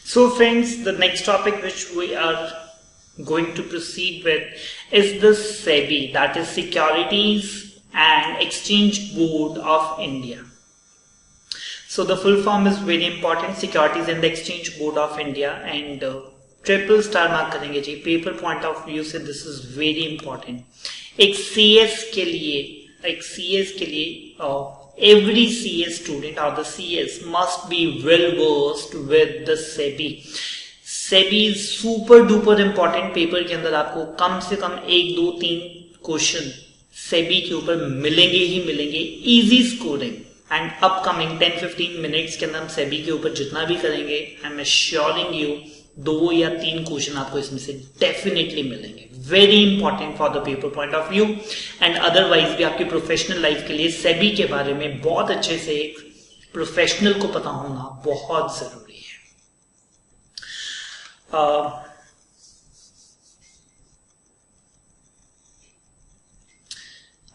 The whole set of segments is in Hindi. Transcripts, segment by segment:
So friends, the next topic which we are going to proceed with is the SEBI, that is Securities and Exchange Board of India. So the full form is very important, Securities and Exchange Board of India, and triple star mark करेंगे जी. पेपर पॉइंट ऑफ व्यू से दिस इज वेरी इंपॉर्टेंट. एक सीएस के लिए every CS student or the CS must be well versed with the SEBI. SEBI is super duper important. Paper के अंदर आपको कम से कम 1, 2, 3 क्वेश्चन SEBI के ऊपर मिलेंगे ही मिलेंगे. Easy scoring and upcoming 10-15 minutes के अंदर हम SEBI के ऊपर जितना भी करेंगे, आई एम एश्योरिंग यू 2 या 3 क्वेश्चन आपको इसमें से डेफिनेटली मिलेंगे. Very important for the paper point of view and otherwise भी आपकी प्रोफेशनल लाइफ के लिए SEBI के बारे में बहुत अच्छे से एक प्रोफेशनल को पता होना बहुत जरूरी है.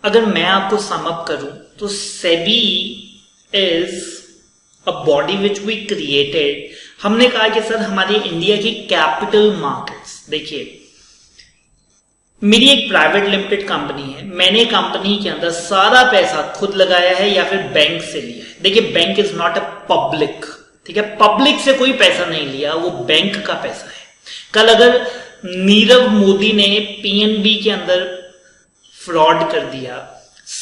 अगर मैं आपको सम अप करूं तो SEBI is a body which we created. हमने कहा कि सर हमारी इंडिया की कैपिटल मार्केट्स, देखिए मेरी एक प्राइवेट लिमिटेड कंपनी है, मैंने कंपनी के अंदर सारा पैसा खुद लगाया है या फिर बैंक से लिया है. देखिए bank is not a public, ठीक है, पब्लिक से कोई पैसा नहीं लिया, वो बैंक का पैसा है. कल अगर नीरव मोदी ने पीएनबी के अंदर फ्रॉड कर दिया,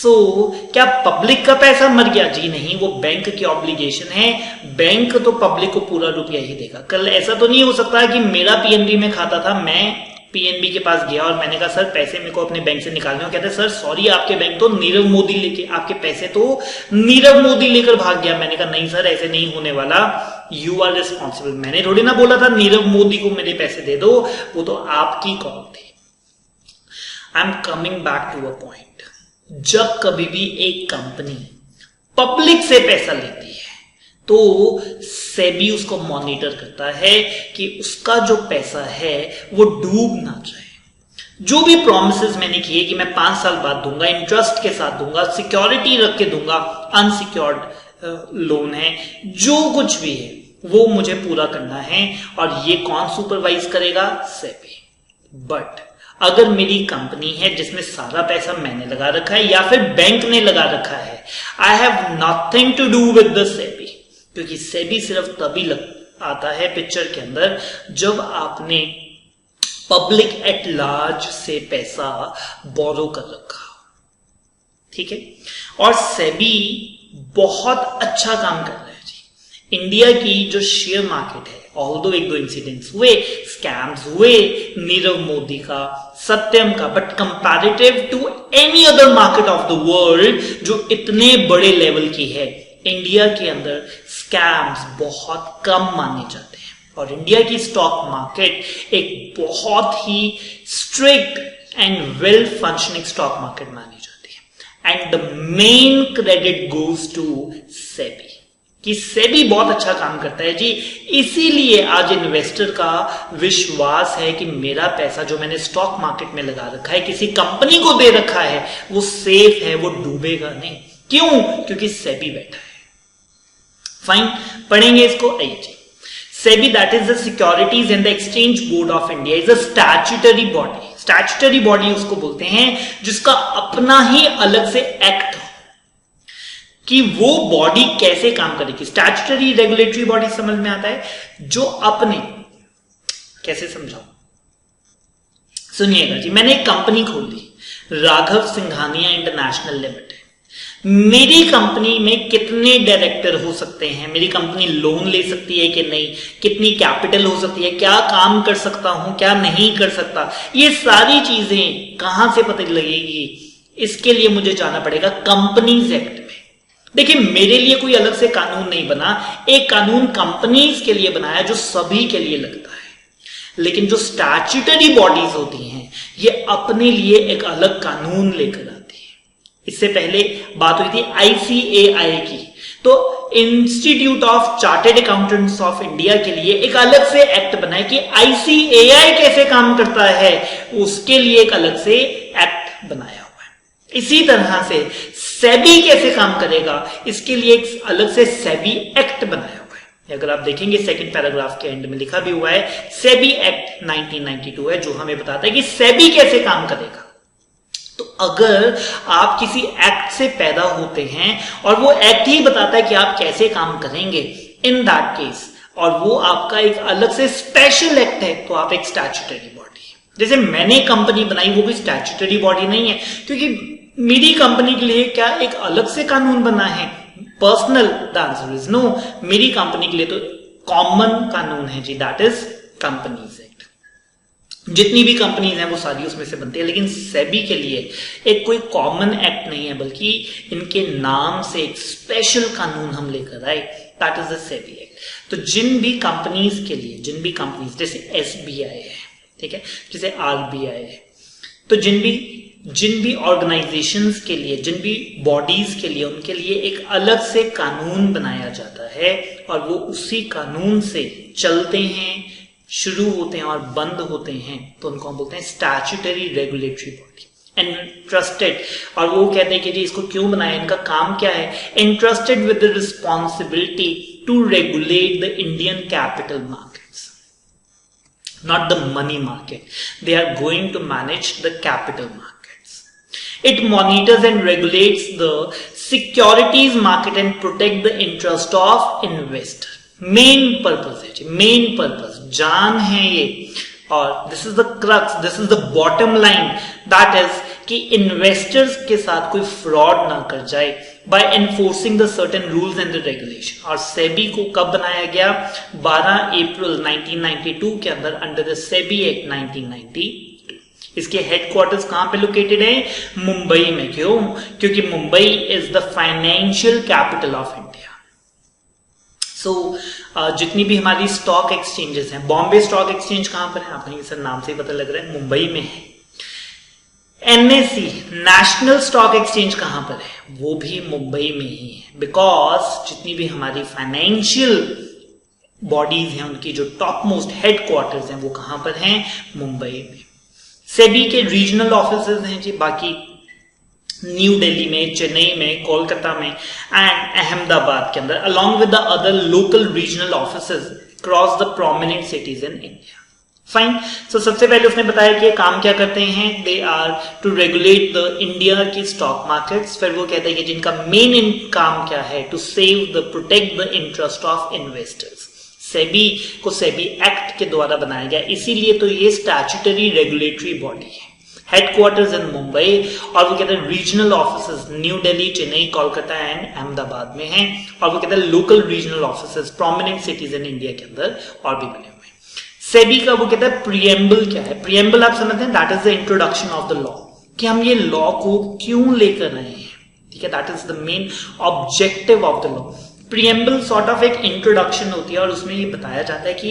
क्या पब्लिक का पैसा मर गया? जी नहीं, वो बैंक की ऑब्लिगेशन है. बैंक तो पब्लिक को पूरा रुपया ही देगा. कल ऐसा तो नहीं हो सकता कि मेरा पीएनबी में खाता था, मैं पीएनबी के पास गया और मैंने कहा सर पैसे मेरे को अपने बैंक से निकालने हो. कहते सर सॉरी, आपके बैंक तो नीरव मोदी लेके, आपके पैसे तो नीरव मोदी लेकर भाग गया. मैंने कहा नहीं सर, ऐसे नहीं होने वाला, यू आर रिस्पॉन्सिबल. मैंने थोड़ी ना बोला था नीरव मोदी को मेरे पैसे दे दो, वो तो आपकी कॉल थी. I am coming back to a point. जब कभी भी एक कंपनी पब्लिक से पैसा लेती है तो SEBI उसको मॉनिटर करता है कि उसका जो पैसा है वो डूब ना जाए. जो भी प्रॉमिसेस मैंने किए कि मैं 5 साल बाद दूंगा, इंटरेस्ट के साथ दूंगा, सिक्योरिटी रख के दूंगा, अनसिक्योर्ड लोन है, जो कुछ भी है वो मुझे पूरा करना है. और ये कौन सुपरवाइज करेगा? SEBI. बट अगर मेरी कंपनी है जिसमें सारा पैसा मैंने लगा रखा है या फिर बैंक ने लगा रखा है, I have nothing to do with the SEBI. क्योंकि SEBI सिर्फ तभी आता है पिक्चर के अंदर जब आपने पब्लिक एट लार्ज से पैसा बोरो कर रखा हो, ठीक है. और SEBI बहुत अच्छा काम कर रहा है जी. इंडिया की जो शेयर मार्केट है, ऑल्दो 1-2 इंसिडेंट्स हुए, स्कैम्स हुए नीरव मोदी का, सत्यम का, but comparative to any other market of the world जो इतने बड़े लेवल की है, इंडिया के अंदर स्कैम्स बहुत कम माने जाते हैं. और इंडिया की स्टॉक मार्केट एक बहुत ही strict and well functioning stock market मानी जाती है. And the main credit goes to SEBI कि SEBI बहुत अच्छा काम करता है जी. इसीलिए आज इन्वेस्टर का विश्वास है कि मेरा पैसा जो मैंने स्टॉक मार्केट में लगा रखा है, किसी कंपनी को दे रखा है, वो सेफ है, वो डूबेगा नहीं. क्यों? क्योंकि SEBI बैठा है. फाइन, पढ़ेंगे इसको. आइए जी. SEBI, that is the Securities and the Exchange Board of India, is a statutory body. Statutory body उसको बोलते हैं जिसका अपना ही अलग से एक्ट हो कि वो बॉडी कैसे काम करेगी. स्टैट्यूटरी रेगुलेटरी बॉडी समझ में आता है, जो अपने, कैसे समझाऊं, सुनिएगा जी. मैंने एक कंपनी खोल दी, राघव सिंघानिया इंटरनेशनल लिमिटेड. मेरी कंपनी में कितने डायरेक्टर हो सकते हैं? मेरी कंपनी लोन ले सकती है कि नहीं? कितनी कैपिटल हो सकती है? क्या काम कर सकता हूं, क्या नहीं कर सकता? ये सारी चीजें कहां से पता लगेगी? इसके लिए मुझे जाना पड़ेगा कंपनीज एक्ट में. देखिए मेरे लिए कोई अलग से कानून नहीं बना, एक कानून कंपनीज के लिए बनाया जो सभी के लिए लगता है. लेकिन जो स्टैट्यूटरी बॉडीज होती हैं ये अपने लिए एक अलग कानून लेकर आती है. इससे पहले बात हुई थी ICAI की, तो institute of chartered accountants of India के लिए एक अलग से एक्ट बनाए कि ICAI कैसे काम करता है, उसके लिए एक अलग से एक्ट बनाया. इसी तरह से SEBI कैसे काम करेगा, इसके लिए एक अलग से SEBI एक्ट बनाया हुआ है. अगर आप देखेंगे सेकंड पैराग्राफ के एंड में लिखा भी हुआ है सेबी एक्ट 1992 है जो हमें बताता है कि सेबी कैसे काम करेगा। तो अगर आप किसी एक्ट से पैदा होते हैं और वो एक्ट ही बताता है कि आप कैसे काम करेंगे, इन दैट केस, और वो आपका एक अलग से स्पेशल एक्ट है, तो आप एक स्टैट्यूटरी बॉडी है। जैसे मैंने कंपनी बनाई, वो भी स्टैट्यूटरी बॉडी नहीं है, क्योंकि मेरी कंपनी के लिए क्या एक अलग से कानून बना है personal? The answer is no. मेरी कंपनी के लिए तो कॉमन कानून है जी, दैट इज कंपनीज एक्ट। जितनी भी कंपनीज हैं वो सारी उसमें से बनती है, लेकिन सेबी के लिए एक कोई कॉमन एक्ट नहीं है, बल्कि इनके नाम से एक स्पेशल कानून हम लेकर आए, that is the SEBI act. तो जिन भी कंपनीज के लिए, जिन भी कंपनीज जैसे एसबीआई है, ठीक है, जैसे आरबीआई है, तो जिन भी ऑर्गेनाइजेशंस के लिए, जिन भी बॉडीज के लिए, उनके लिए एक अलग से कानून बनाया जाता है और वो उसी कानून से चलते हैं, शुरू होते हैं और बंद होते हैं, तो उनको हम बोलते हैं स्टैट्यूटरी रेगुलेटरी बॉडी। एंट्रस्टेड, और वो कहते हैं कि जी इसको क्यों बनाया, इनका काम क्या है? Entrusted with the responsibility to regulate the Indian capital markets, not the money market. They are going to manage the capital markets. It monitors and regulates the securities market and protect the interest of investor. Main purpose है जी, main purpose, जान है ये, और this is the crux, this is the bottom line, that is कि इन्वेस्टर्स के साथ कोई फ्रॉड ना कर जाए by enforcing the certain rules and the regulation। और सेबी को कब बनाया गया? 12 अप्रैल 1992 के अंदर अंडर द सेबी एक्ट 1992। इसके हेडक्वार्टर्स कहां पे लोकेटेड है? मुंबई में। क्यों? क्योंकि Mumbai is the financial capital of India. So जितनी भी हमारी स्टॉक एक्सचेंजेस हैं, बॉम्बे स्टॉक एक्सचेंज कहां पर है? आपको सर नाम से ही पता लग रहा है, मुंबई में है। एनएसई नेशनल स्टॉक एक्सचेंज कहां पर है? वो भी मुंबई में ही है, बिकॉज जितनी भी हमारी फाइनेंशियल बॉडीज हैं उनकी जो टॉप मोस्ट हेडक्वार्टर्स हैं वो कहां पर हैं? मुंबई में। सेबी के रीजनल ऑफिसेज हैं जी, बाकी न्यू दिल्ली में, चेन्नई में, कोलकाता में एंड अहमदाबाद के अंदर, along with the other local regional offices across the prominent cities in India. Fine. So सबसे पहले उसने बताया कि ये काम क्या करते हैं, they are to regulate the India की स्टॉक मार्केट्स। फिर वो कहते हैं कि जिनका मेन काम क्या है, to save the protect the interest of investors. SEBI को सेबी एक्ट के द्वारा बनाया गया, इसीलिए तो ये स्टैट्यूटरी रेगुलेटरी बॉडी है। हेडक्वार्टर्स इन मुंबई, और वो कहते हैं regional offices new Delhi, Chennai, Kolkata and Ahmedabad में हैं, और वो कहते हैं local regional offices prominent cities in India के अंदर और भी बने हुए हैं। सेबी का वो कहता है प्रियम्बल क्या है? प्रियम्बल आप समझते हैं, that is the introduction of the law, कि हम ये लॉ को क्यों लेकर आए हैं, ठीक है, that is the main objective of the law. Preamble sort of एक इंट्रोडक्शन होती है और उसमें ये बताया जाता है कि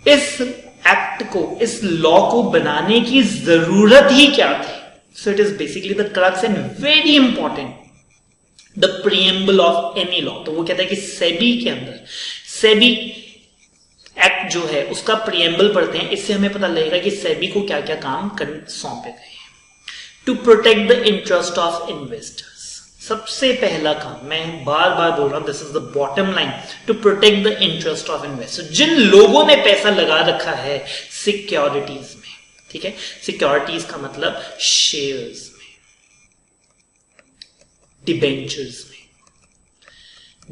इस एक्ट को, इस लॉ को बनाने की जरूरत ही क्या थी। So it is basically the crux and very important, the preamble of any law. तो वो कहता है कि सेबी के अंदर, सेबी एक्ट जो है उसका प्रियम्बल पढ़ते हैं, इससे हमें पता लगेगा कि सेबी को क्या क्या काम सौंपे गए हैं। To protect the interest of investors, सबसे पहला काम, मैं बार बार बोल रहा हूं, this is the bottom line, to protect the interest of investors. जिन लोगों ने पैसा लगा रखा है सिक्योरिटीज में, ठीक है, सिक्योरिटीज का मतलब शेयर्स में, डिबेंचर्स में,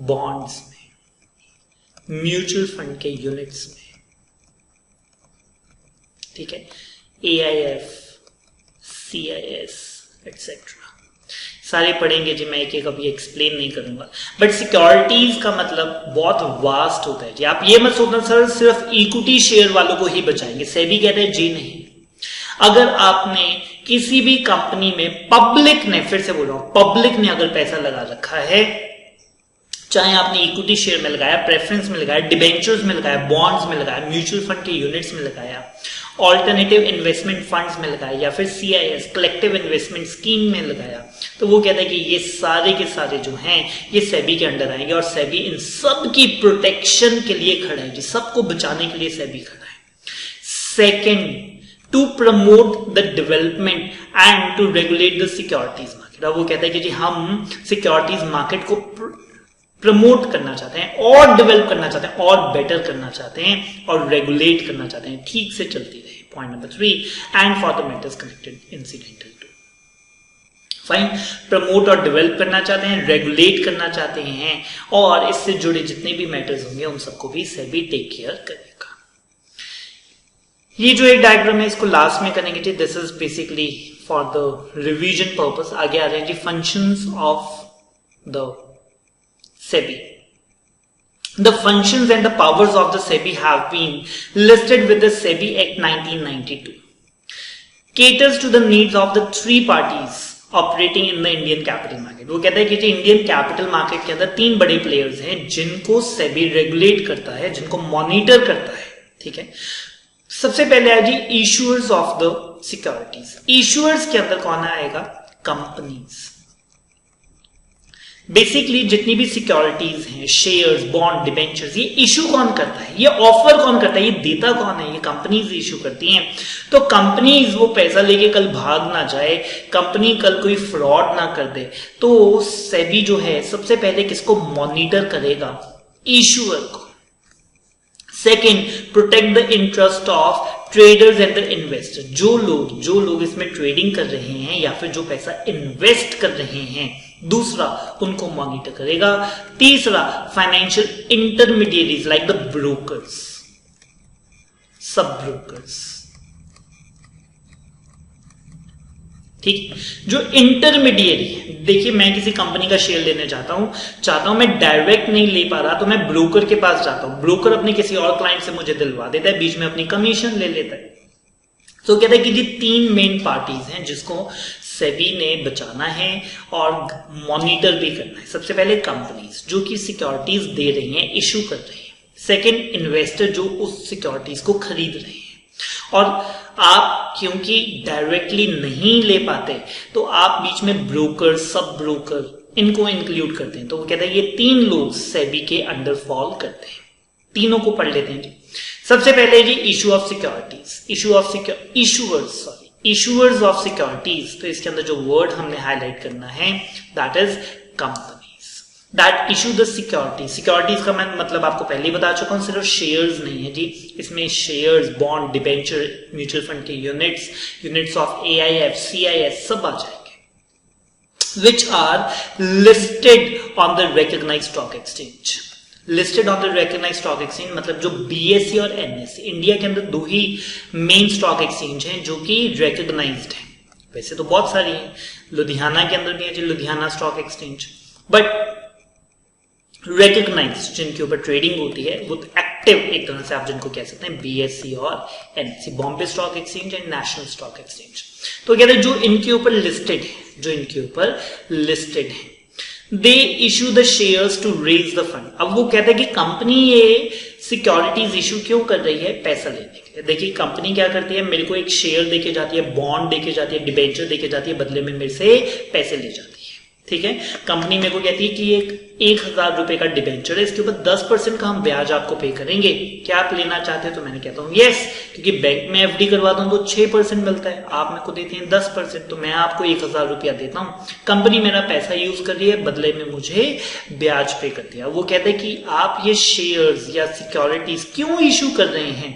बॉन्ड्स में, म्यूचुअल फंड के यूनिट्स में, ठीक है, AIF, CIS एक्सेट्रा, सारे पढ़ेंगे जी, मैं एक एक अभी एक्सप्लेन नहीं करूंगा। बट सिक्योरिटीज का मतलब बहुत वास्ट होता है जी। आप ये मत सोचना सर सिर्फ इक्विटी शेयर वालों को ही बचाएंगे, सेबी कहते हैं जी नहीं। अगर आपने किसी भी कंपनी में, पब्लिक ने, फिर से बोल रहा हूं, पब्लिक ने अगर पैसा लगा रखा है, चाहे आपने इक्विटी शेयर में लगाया, प्रेफरेंस में लगाया, डिबेंचर्स में लगाया, बॉन्ड्स में लगाया, म्यूचुअल फंड के यूनिट्स में लगाया, ऑल्टरनेटिव इन्वेस्टमेंट फंड्स में लगाया, या फिर CIS कलेक्टिव इन्वेस्टमेंट स्कीम में लगाया, तो वो कहता है कि ये सारे के सारे जो हैं ये सेबी के अंडर आएंगे, और सेबी इन सब की प्रोटेक्शन के लिए खड़ा है जी, सबको बचाने के लिए सेबी खड़ा है। Second, to promote the development and to regulate the securities market. अब वो कहता है कि जी हम सिक्योरिटीज मार्केट को प्रमोट करना चाहते हैं और डेवलप करना चाहते हैं और बेटर करना चाहते हैं और रेगुलेट करना चाहते हैं, ठीक से चलती रहे। Point number 3, and for the matters connected incidental to. Fine, promote और डेवलप करना चाहते हैं, रेगुलेट करना चाहते हैं और इससे जुड़े जितने भी मैटर्स होंगे उन सबको भी सेबी टेक केयर करेगा। ये जो एक डायग्राम है इसको लास्ट में करेंगे जी, this is basically for the revision purpose. आगे आ रहे हैं जी functions of the SEBI. The functions and the powers of the SEBI have been listed with the SEBI Act 1992. Caters to the needs of the three parties operating in the Indian capital market. वो कहता है कि इंडियन कैपिटल मार्केट के अंदर 3 बड़े प्लेयर्स हैं जिनको SEBI रेगुलेट करता है, जिनको मॉनिटर करता है। ठीक है, सबसे पहले है जी issuers of the securities. Issuers के अंदर कौन आएगा? कंपनीज। बेसिकली जितनी भी सिक्योरिटीज हैं, शेयर्स, बॉन्ड, डिबेंचर्स, ये इशू कौन करता है, ये ऑफर कौन करता है, ये देता कौन है? ये कंपनीज इशू करती हैं। तो कंपनीज वो पैसा लेके कल भाग ना जाए, कंपनी कल कोई फ्रॉड ना कर दे, तो सेबी जो है सबसे पहले किसको मॉनिटर करेगा? इशूअर को। Second, protect the interest of traders and the investor. जो लोग इसमें ट्रेडिंग कर रहे हैं या फिर जो पैसा इन्वेस्ट कर रहे हैं, दूसरा उनको मॉनिटर करेगा। तीसरा, financial intermediaries like the brokers, सब ब्रोकर्स। ठीक, जो इंटरमीडिएट है, देखिए मैं किसी कंपनी का शेयर लेने चाहता हूं, मैं डायरेक्ट नहीं ले पा रहा तो मैं ब्रोकर के पास जाता हूं, ब्रोकर अपने किसी और क्लाइंट से मुझे दिलवा देता है, बीच में अपनी कमीशन ले लेता है। तो कहता है कि जी 3 मेन पार्टीज हैं जिसको सेबी ने बचाना है और मॉनिटर भी करना है। सबसे पहले कंपनीज जो कि सिक्योरिटीज दे रही हैं, इशू कर रही हैं। सेकंड, इन्वेस्टर जो उस सिक्योरिटीज को खरीद रहे हैं। और आप क्योंकि डायरेक्टली नहीं ले पाते तो आप बीच में ब्रोकर, सब ब्रोकर इनको इंक्लूड करते हैं। तो वो कहते हैं ये 3 लोग सेबी के अंडर फॉल करते हैं। तीनों को पढ़ लेते हैं जी। सबसे पहले जी issue of securities, issuers of securities. तो इसके अंदर जो वर्ड हमने हाईलाइट करना है that is companies that issue the securities. Securities का मैं मतलब आपको पहले ही बता चुका हूं, सिर्फ शेयर्स नहीं है जी, इसमें shares, bond, debenture, mutual fund के यूनिट्स ऑफ AIF, CIS सब आ जाएंगे, which are listed on the recognised stock exchange. Listed on the recognised stock exchange मतलब जो BSE और NSE, इंडिया के अंदर 2 ही मेन स्टॉक एक्सचेंज हैं जो कि रिकॉग्नाइज्ड है। वैसे तो बहुत सारी हैं, लुधियाना के अंदर भी है जी Ludhiana stock exchange, but recognised जिनके ऊपर ट्रेडिंग होती है वो एक्टिव एक तरह से आप जिनको कह सकते हैं BSE और NSE, Bombay stock exchange and national stock exchange. तो कहते हैं जो इनके ऊपर लिस्टेड है, they issue the shares to raise the fund. अब वो कहते हैं कि कंपनी ये सिक्योरिटीज इशू क्यों कर रही है? पैसा लेने के लिए। देखिए कंपनी क्या करती है, मेरे को एक शेयर देके जाती है, बॉन्ड देके जाती है, डिबेंचर देके जाती है, बदले में मेरे से पैसे ले जाती है। ठीक है, कंपनी मेरे को कहती है कि एक 1000 रुपए का डिबेंचर है, इसके ऊपर 10% का हम ब्याज आपको पे करेंगे, क्या आप लेना चाहते हो? तो मैंने कहता हूं यस, क्योंकि बैंक में FD करवाता हूं तो 6% मिलता है, आप मेरे को देते हैं 10%, तो मैं आपको 1000 रुपया देता हूं। कंपनी मेरा पैसा यूज कर रही है, बदले में मुझे ब्याज पे कर दिया। वो कहते हैं कि आप ये शेयर्स या सिक्योरिटीज क्यों इशू कर रहे हैं?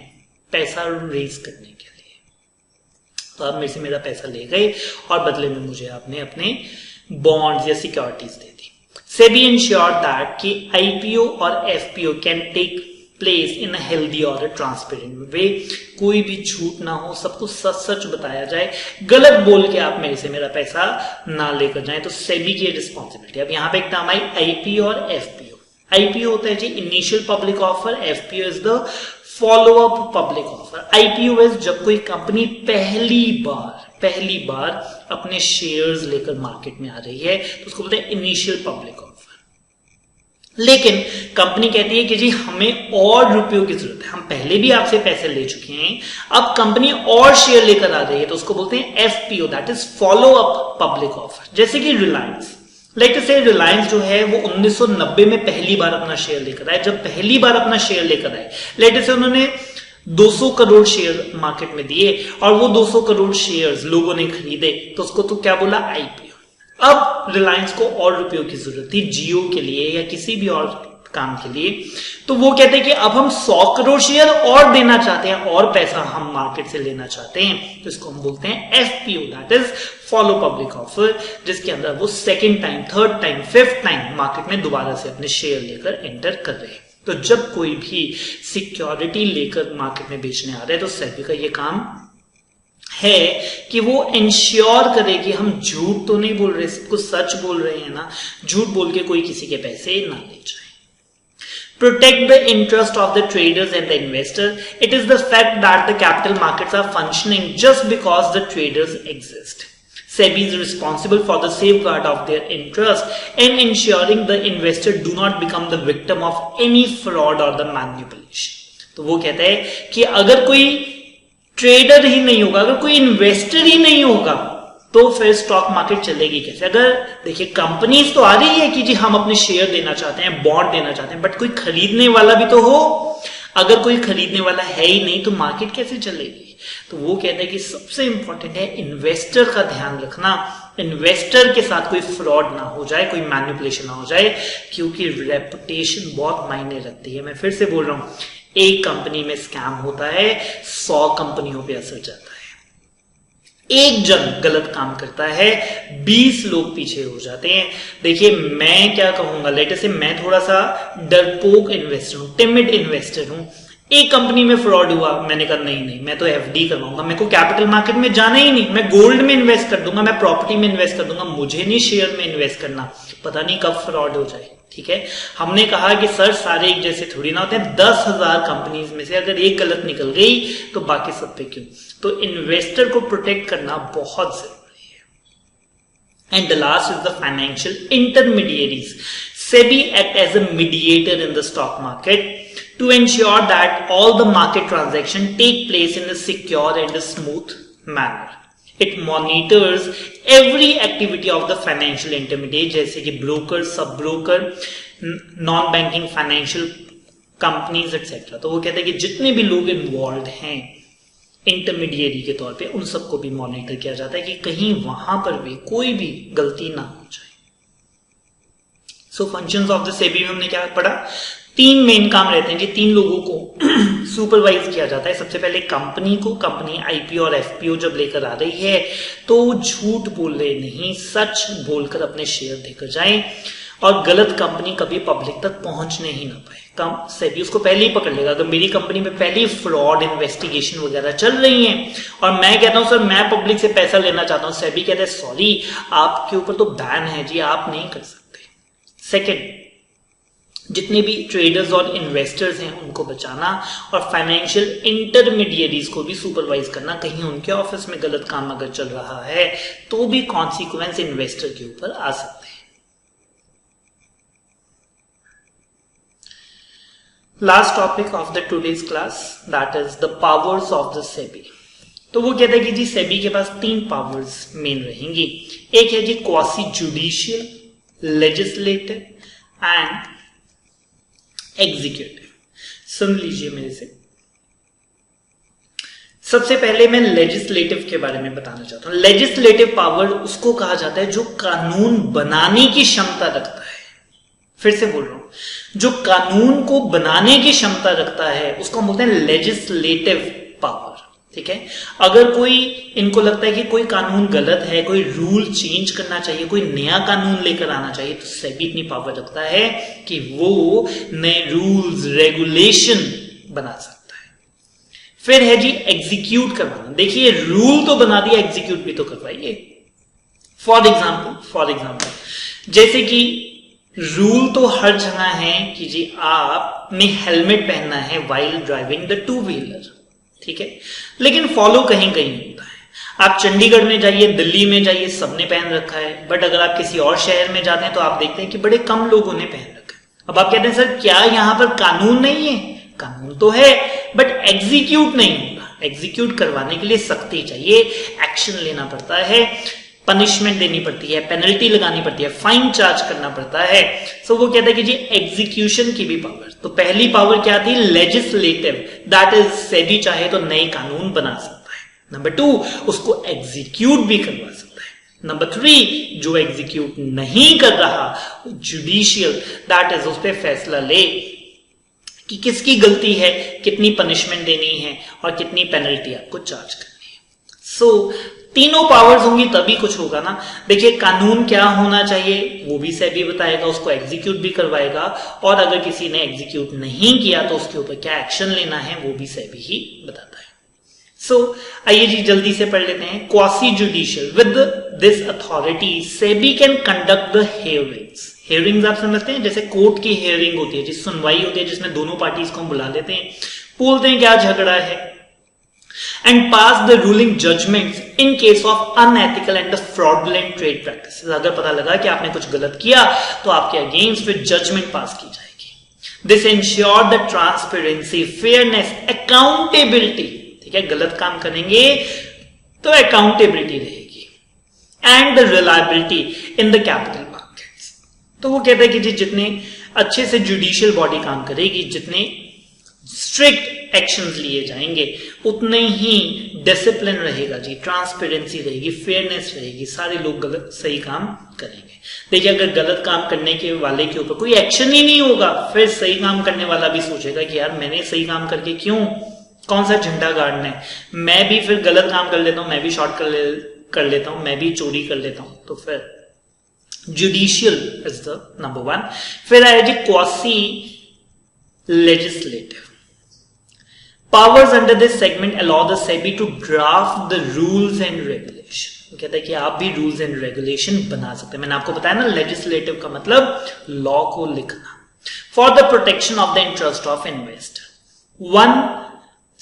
पैसा रेज करने के लिए। तो आप मेरे से मेरा पैसा ले गए और बदले में मुझे आपने अपने बॉन्ड्स या सिक्योरिटीज दे दी। सेबी इंश्योर दैट कि IPO और FPO can take place in a healthy और अ ट्रांसपेरेंट वे। कोई भी झूठ ना हो, सब कुछ सच सच बताया जाए, गलत बोल के आप मेरे से मेरा पैसा ना लेकर जाए, तो सेबी की रिस्पॉन्सिबिलिटी। अब यहाँ पे एक टर्म आई IPO और FPO। IPO होता है जी initial public offer, FPO is the follow up public offer. IPO is जब कोई कंपनी पहली बार अपने शेयर्स लेकर मार्केट में आ रही है तो उसको बोलते हैं इनिशियल पब्लिक ऑफर। लेकिन कंपनी कहती है कि जी हमें और रुपयों की जरूरत है, हम पहले भी आपसे पैसे ले चुके हैं, अब कंपनी और शेयर लेकर आ रही है, तो उसको बोलते हैं FPO, that is follow up public offer. जैसे कि रिलायंस जो है वो 1990 में पहली बार अपना शेयर लेकर आए। जब पहली बार अपना शेयर लेकर आए, लेट से उन्होंने 200 करोड़ शेयर मार्केट में दिए और वो 200 करोड़ शेयर्स लोगों ने खरीदे, तो उसको तो क्या बोला? IPO। अब रिलायंस को और रुपयों की जरूरत थी जियो के लिए या किसी भी और काम के लिए, तो वो कहते हैं कि अब हम 100 करोड़ शेयर और देना चाहते हैं, और पैसा हम मार्केट से लेना चाहते हैं। तो इसको हम बोलते हैं FPO, that is follow public offer, जिसके अंदर वो second time, third time, fifth time market में दोबारा से अपने शेयर लेकर एंटर कर रहे हैं। तो जब कोई भी सिक्योरिटी लेकर मार्केट में बेचने आ रहे हैं तो सेबी का ये काम है कि वो इंश्योर करे कि हम झूठ तो नहीं बोल रहे, सब कुछ सच बोल रहे हैं ना, झूठ बोल के कोई किसी के पैसे ना ले जाए। Protect the interest of the traders and the investor. It is the fact that the capital markets are functioning just because the traders exist. SEBI is responsible for the safeguard of their interest and ensuring the investor do not become the victim of any fraud or the manipulation. तो वो कहता है कि अगर कोई ट्रेडर ही नहीं होगा, अगर कोई इन्वेस्टर ही नहीं होगा, तो फिर स्टॉक मार्केट चलेगी कैसे? अगर देखिए कंपनीज तो आ रही है कि जी हम अपने शेयर देना चाहते हैं, बॉन्ड देना चाहते हैं, बट कोई खरीदने वाला भी तो हो। अगर कोई खरीदने वाला है ही नहीं तो मार्केट कैसे चलेगी? तो वो कहते हैं कि सबसे इंपॉर्टेंट है इन्वेस्टर का ध्यान रखना, इन्वेस्टर के साथ कोई फ्रॉड ना हो जाए, कोई मैनिपुलेशन ना हो जाए, क्योंकि रेपुटेशन बहुत मायने रखती है। मैं फिर से बोल रहा हूं, एक कंपनी में स्कैम होता है, 100 कंपनियों पे असर जाता है। एक जन गलत काम करता है, 20 लोग पीछे हो जाते हैं। देखिए मैं क्या कहूंगा, लेटर से मैं थोड़ा सा डरपोक इन्वेस्टर हूं, टिमिड इन्वेस्टर हूं। एक कंपनी में फ्रॉड हुआ, मैंने कहा नहीं मैं तो एफडी करवाऊंगा, मेरे को कैपिटल मार्केट में जाना ही नहीं, मैं गोल्ड में इन्वेस्ट कर दूंगा, मैं प्रॉपर्टी में इन्वेस्ट कर दूंगा, मुझे नहीं शेयर में इन्वेस्ट करना, पता नहीं कब फ्रॉड हो जाए। ठीक है, हमने कहा कि सर सारे एक जैसे थोड़ी ना होते हैं, 10,000 कंपनीज में से अगर एक गलत निकल गई तो बाकी सब पे क्यों? तो इन्वेस्टर को प्रोटेक्ट करना बहुत जरूरी है। And the last is the financial intermediaries. SEBI act as a mediator in the stock market to ensure that all the market transactions take place in a secure and a smooth manner. It monitors every activity of the financial intermediate, जैसे कि broker, sub broker, non banking financial companies etcetera. तो वो कहते हैं कि जितने भी लोग इन्वॉल्व हैं इंटरमीडिएरी के तौर पे, उन सबको भी मॉनिटर किया जाता है कि कहीं वहां पर भी कोई भी गलती ना हो जाए। सो फंक्शंस ऑफ द सेबी में हमने क्या पढ़ा? 3 मेन काम रहते हैं जी, 3 लोगों को सुपरवाइज किया जाता है। सबसे पहले कंपनी को, कंपनी आईपीओ और एफपीओ जब लेकर आ रही है तो झूठ बोल रहे नहीं, सच बोलकर अपने शेयर देकर जाएं और गलत कंपनी कभी पब्लिक तक पहुंचने ही ना पाए। सेबी उसको पहले ही पकड़ लेगा। अगर मेरी कंपनी में पहले ही फ्रॉड इन्वेस्टिगेशन वगैरह चल रही है और मैं कहता हूं सर मैं पब्लिक से पैसा लेना चाहता हूं, सेबी कहता है सॉरी आपके ऊपर तो बैन है जी, आप नहीं कर सकते। सेकेंड, जितने भी ट्रेडर्स और इन्वेस्टर्स हैं उनको बचाना और फाइनेंशियल इंटरमीडिएरीज को भी सुपरवाइज करना। कहीं उनके ऑफिस में गलत काम अगर चल रहा है तो भी कॉन्सिक्वेंस इन्वेस्टर के ऊपर आ सकते हैं। Last topic of the today's class, that is the powers of the SEBI. तो वो कहते हैं कि जी सेबी के पास 3 पावर्स मेन रहेंगी। एक है जी quasi judicial, legislative and executive. सुन लीजिए मेरे से। सबसे पहले मैं लेजिस्लेटिव के बारे में बताना चाहता हूं। लेजिस्लेटिव पावर उसको कहा जाता है जो कानून बनाने की क्षमता रखता है। फिर से बोल रहा हूं, जो कानून को बनाने की क्षमता रखता है उसको हम बोलते हैं लेजिस्लेटिव पावर। ठीक है, अगर कोई इनको लगता है कि कोई कानून गलत है, कोई रूल चेंज करना चाहिए, कोई नया कानून लेकर आना चाहिए, तो सेबी इतनी पावर रखता है कि वो नए रूल्स रेगुलेशन बना सकता है। फिर है जी एग्जीक्यूट करवाना। देखिए रूल तो बना दिया, एग्जीक्यूट भी तो करवाइए। फॉर एग्जाम्पल जैसे कि रूल तो हर जगह है कि जी आपने हेलमेट पहनना है व्हाइल ड्राइविंग द 2 व्हीलर। ठीक है, लेकिन फॉलो कहीं कहीं होता है। आप चंडीगढ़ में जाइए, दिल्ली में जाइए, सबने पहन रखा है, बट अगर आप किसी और शहर में जाते हैं तो आप देखते हैं कि बड़े कम लोगों ने पहन रखा है। अब आप कहते हैं सर क्या यहां पर कानून नहीं है? कानून तो है बट एग्जीक्यूट नहीं होगा। एग्जीक्यूट करवाने के लिए सख्ती चाहिए, एक्शन लेना पड़ता है, पनिशमेंट देनी पड़ती है, पेनल्टी लगानी पड़ती है, फाइन चार्ज करना पड़ता है। सो वो कहता है कि जी एग्जीक्यूशन की भी पावर। तो पहली पावर क्या थी? लेजिस्लेटिव, दैट इज सेबी चाहे तो नए कानून बना सकता है। नंबर 2, उसको एग्जीक्यूट भी करवा सकता है। नंबर 3, जो एग्जीक्यूट नहीं कर रहा, जुडिशियल, दैट इज उस पर फैसला ले कि किसकी गलती है, कितनी पनिशमेंट देनी है और कितनी पेनल्टी आपको चार्ज करनी है। सो तीनों पावर्स होंगी तभी कुछ होगा ना। देखिए कानून क्या होना चाहिए वो भी सेबी बताएगा, उसको एग्जीक्यूट भी करवाएगा, और अगर किसी ने एग्जीक्यूट नहीं किया तो उसके ऊपर क्या एक्शन लेना है वो भी सेबी ही बताता है। सो आइए जी जल्दी से पढ़ लेते हैं। Quasi judicial, with this authority SEBI can conduct the hearings. Hearings आप समझते हैं, जैसे कोर्ट की हियरिंग होती है, जिस सुनवाई होती है जिसमें दोनों पार्टीज को हम बुला लेते हैं, बोलते हैं क्या झगड़ा है, and pass the ruling judgments in case of unethical and fraudulent trade practices। अगर पता लगा कि आपने कुछ गलत किया तो आपके अगेंस्ट फिर जजमेंट पास की जाएगी। This ensure the transparency, fairness, accountability। ठीक है, गलत काम करेंगे तो अकाउंटेबिलिटी रहेगी, and the reliability in the capital markets। तो वो कहता है कि जी जितने अच्छे से जुडिशियल बॉडी काम करेगी, जितने स्ट्रिक्ट एक्शंस लिए जाएंगे, उतने ही डिसिप्लिन रहेगा जी, ट्रांसपेरेंसी रहेगी, फेयरनेस रहेगी, सारे लोग गलत सही काम करेंगे। देखिए अगर गलत काम करने के वाले के ऊपर कोई एक्शन ही नहीं होगा, फिर सही काम करने वाला भी सोचेगा कि यार मैंने सही काम करके क्यों, कौन सा झंडा गाड़ना है, मैं भी फिर गलत काम कर लेता हूं, मैं भी शॉर्ट कर लेता हूं, मैं भी चोरी कर लेता हूं। तो फिर जुडिशियल इज द नंबर 1। फिर आया जी quasi legislative. Powers under this segment allow the SEBI to draft the rules and regulation। कहता है कि आप भी रूल्स एंड रेगुलेशन बना सकते हैं। मैंने आपको बताया ना, लेजिस्लेटिव का मतलब लॉ को लिखना। For the protection of the interest of investor, one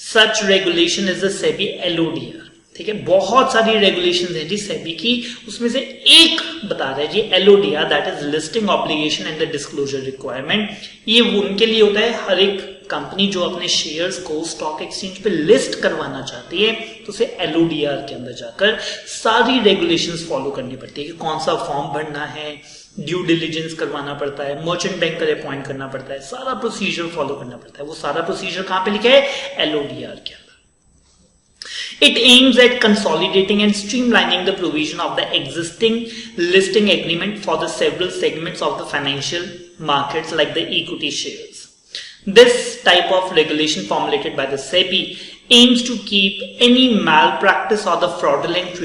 such regulation is the SEBI LODR. ठीक है, बहुत सारी रेगुलेशन है जी सेबी की, उसमें से एक बता रहा है जी LODR, that is listing obligation and the disclosure requirement. ये उनके लिए होता है, हर एक कंपनी जो अपने शेयर्स को स्टॉक एक्सचेंज पे लिस्ट करवाना चाहती है तो उसे एलओडीआर के अंदर जाकर सारी रेगुलेशंस फॉलो करनी पड़ती है कि कौन सा फॉर्म भरना है, ड्यू डिलिजेंस करवाना पड़ता है, मर्चेंट बैंकर अपॉइंट करना पड़ता है, सारा प्रोसीजर फॉलो करना पड़ता है। वो सारा प्रोसीजर कहां पे लिखा है, एलओडीआर के अंदर। It aims at consolidating and streamlining the provision of the existing listing agreement for the several segments of the financial markets like the equity shares. This type of regulation formulated by the SEBI aims to keep any malpractice or the fraudulent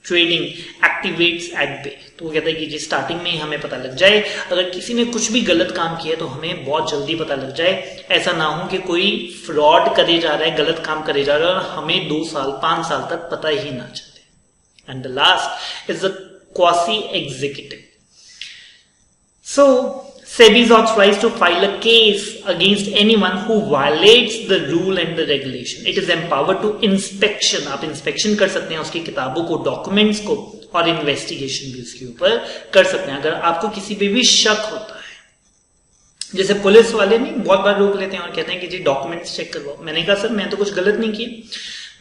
trading activities at bay। तो वो कहता है कि जी स्टार्टिंग में ही हमें पता लग जाए, अगर किसी ने कुछ भी गलत काम किया तो हमें बहुत जल्दी पता लग जाए, ऐसा ना हो कि कोई फ्रॉड करे जा रहा है, गलत काम करे जा रहा है और हमें 2 साल 5 साल तक पता ही ना चले। And the last is the quasi executive. So SEBI is authorized to file a case against anyone who violates the rule and the regulation. It is empowered to inspection। आप इंस्पेक्शन कर सकते हैं उसकी किताबों को, डॉक्यूमेंट्स को, और इन्वेस्टिगेशन भी उसके ऊपर कर सकते हैं। अगर आपको किसी पे भी शक होता है, जैसे पुलिस वाले नहीं बहुत बार रोक लेते हैं और कहते हैं कि जी डॉक्यूमेंट्स चेक करवाओ। मैंने कहा सर मैं तो कुछ गलत नहीं किया,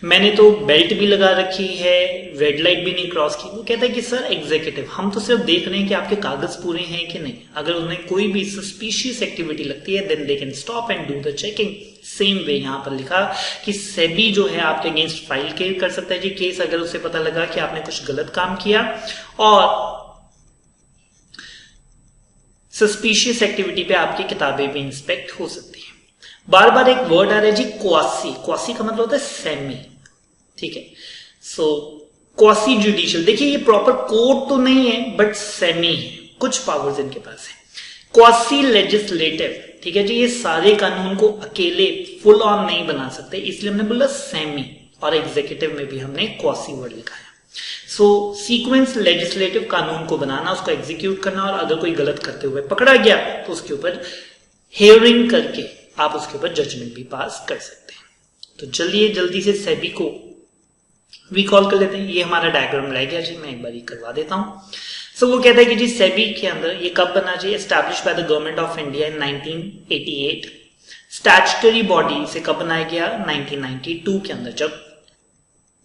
मैंने तो बेल्ट भी लगा रखी है, रेड लाइट भी नहीं क्रॉस की। वो कहता है कि सर एग्जीक्यूटिव, हम तो सिर्फ देख रहे हैं कि आपके कागज पूरे हैं कि नहीं। अगर उन्हें कोई भी सस्पिशियस एक्टिविटी लगती है then they can stop and do the checking. Same way यहां पर लिखा कि सेबी जो है आपके अगेंस्ट फाइल कर सकता है जी केस, अगर उसे पता लगा कि आपने कुछ गलत काम किया और सस्पिशियस एक्टिविटी पे आपकी किताबें भी इंस्पेक्ट हो सकती है। बार बार एक वर्ड आ रहा है जी क्वासी। क्वासी का मतलब होता है सेमी। ठीक है, सो क्वासी जुडिशियल, देखिए ये प्रॉपर कोर्ट तो नहीं है बट सेमी है, कुछ पावर्स इनके पास है। क्वासी लेजिस्लेटिव, ठीक है जी, ये सारे कानून को अकेले फुल ऑन नहीं बना सकते, इसलिए हमने बोला सेमी, और एग्जीक्यूटिव में भी हमने क्वासी वर्ड लिखा है। सो सीक्वेंस लेजिस्लेटिव कानून को बनाना, उसको एग्जीक्यूट करना, और अगर कोई गलत करते हुए पकड़ा गया तो उसके ऊपर हियरिंग करके आप उसके ऊपर जजमेंट भी पास कर सकते हैं। तो चलिए जल्दी से सेबी को रिकॉल कर लेते हैं। ये हमारा डायग्राम रह गया जी, मैं एक बार ही करवा देता हूं। सो वो कहता है कि जी सेबी के अंदर ये कब बना जी, establish by the government of India in 1988। Statutory body से कब बनाया गया, 1992 के अंदर, जब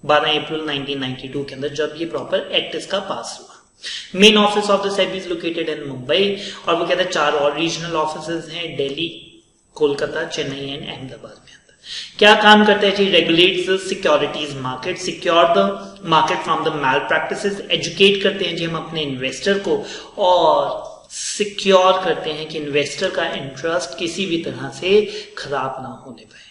12 अप्रैल 1992 के अंदर जब ये प्रॉपर एक्ट इसका पास हुआ। Main office of the SEBI is located in Mumbai, और वो कहता है 4 और रीजनल ऑफिस हैं, दिल्ली, कोलकाता, चेन्नई एंड अहमदाबाद में अंदर। क्या काम करता है जी? Regulates securities market, secure the market from the malpractices, educate करते हैं जी हम अपने इन्वेस्टर को, और सिक्योर करते हैं कि इन्वेस्टर का इंटरेस्ट किसी भी तरह से खराब ना होने पाए।